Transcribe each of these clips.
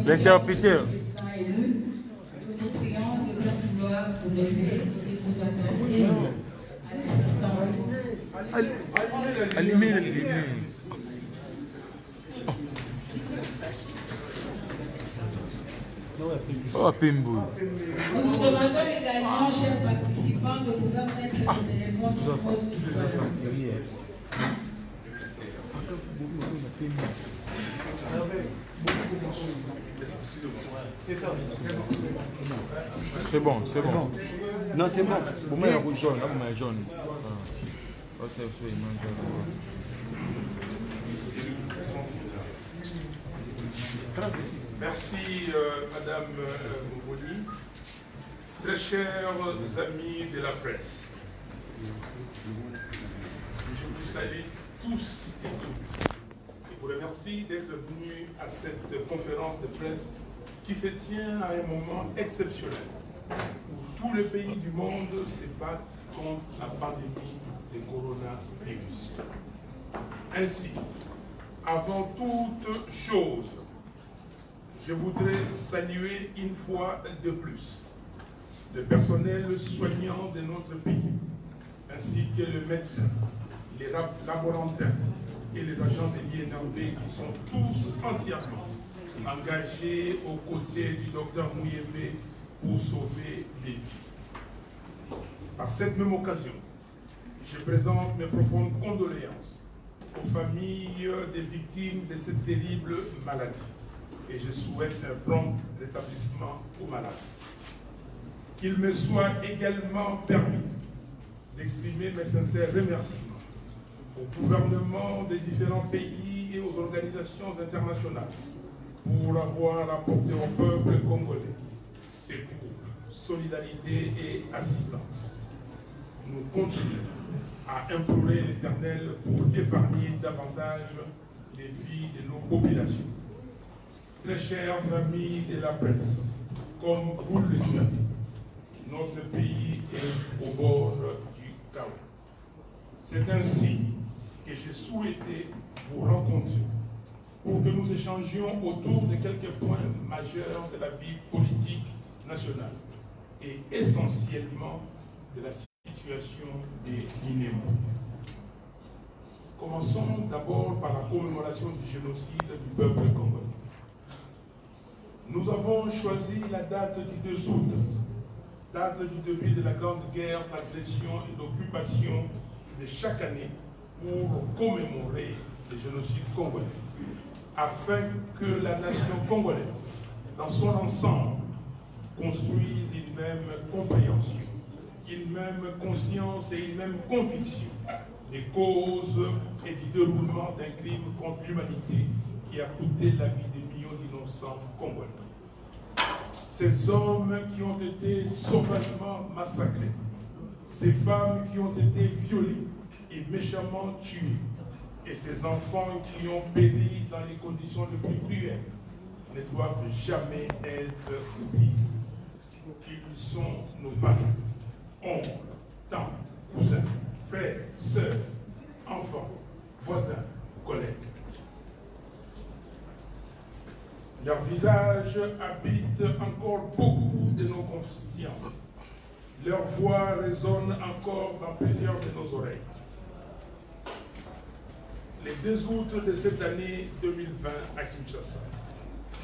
L'interlocuteur. Nous vous prions de bien vouloir vous lever et vous adresser à l'assistance. Allumez le Oh, Pimbo. Nous vous demandons également, chers participants, de pouvoir mettre le téléphone sur votre C'est bon, c'est bon. Non, c'est bon. Vous mettez un jaune, là, vous mettez jaune. Merci, Madame Moboni. Très chers amis de la presse, je vous salue tous et toutes. Je vous remercie d'être venus à cette conférence de presse qui se tient à un moment exceptionnel où tous les pays du monde se battent contre la pandémie du coronavirus. Ainsi, avant toute chose, je voudrais saluer une fois de plus le personnel soignant de notre pays, ainsi que les médecins, les laborantins et les agents de l'INRB qui sont tous entièrement engagés aux côtés du docteur Mouyembe pour sauver des vies. Par cette même occasion, je présente mes profondes condoléances aux familles des victimes de cette terrible maladie et je souhaite un prompt rétablissement aux malades. Qu'il me soit également permis d'exprimer mes sincères remerciements au gouvernement des différents pays et aux organisations internationales pour avoir apporté au peuple congolais secours, solidarité et assistance. Nous continuons à implorer l'Éternel pour épargner davantage les vies de nos populations. Très chers amis de la presse, comme vous le savez, notre pays est au bord du chaos. C'est ainsi que j'ai souhaité vous rencontrer pour que nous échangions autour de quelques points majeurs de la vie politique nationale et essentiellement de la situation situation des Guinéens. Commençons d'abord par la commémoration du génocide du peuple congolais. Nous avons choisi la date du 2 août, date du début de la Grande Guerre d'agression et d'occupation de chaque année pour commémorer le génocide congolais, afin que la nation congolaise, dans son ensemble, construise une même compréhension, une même conscience et une même conviction des causes et du déroulement d'un crime contre l'humanité qui a coûté la vie des millions d'innocents congolais. Ces hommes qui ont été sauvagement massacrés, ces femmes qui ont été violées et méchamment tuées, et ces enfants qui ont péri dans les conditions les plus cruelles, ne doivent jamais être oubliés. Ils sont nos parents, oncles, tantes, cousins, frères, sœurs, enfants, voisins, collègues. Leur visage habite encore beaucoup de nos consciences. Leur voix résonne encore dans plusieurs de nos oreilles. Le 2 août de cette année 2020 à Kinshasa,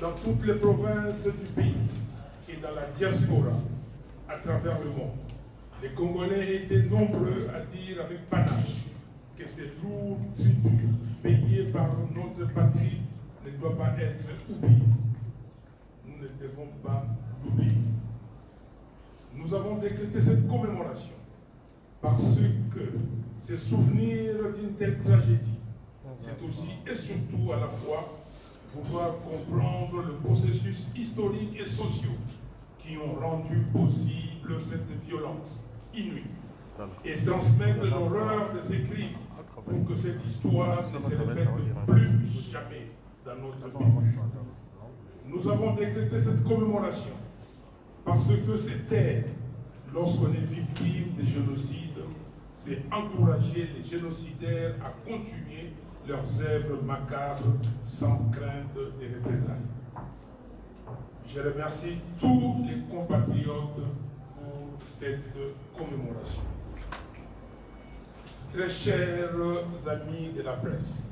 dans toutes les provinces du pays et dans la diaspora à travers le monde, les Congolais étaient nombreux à dire avec panache que ces lourds tributs payés par notre patrie ne doivent pas être oubliés. Nous ne devons pas l'oublier. Nous avons décrété cette commémoration parce que se souvenir d'une telle tragédie, c'est aussi et surtout à la fois vouloir comprendre le processus historique et social qui ont rendu possible cette violence inouïe et transmettre l'horreur de ces crimes pour que cette histoire ne se répète plus jamais dans notre pays. Nous avons décrété cette commémoration parce que c'est taire lorsqu'on est victime de génocide, c'est encourager les génocidaires à continuer leurs œuvres macabres sans crainte des représailles. Je remercie tous les compatriotes pour cette commémoration. Très chers amis de la presse,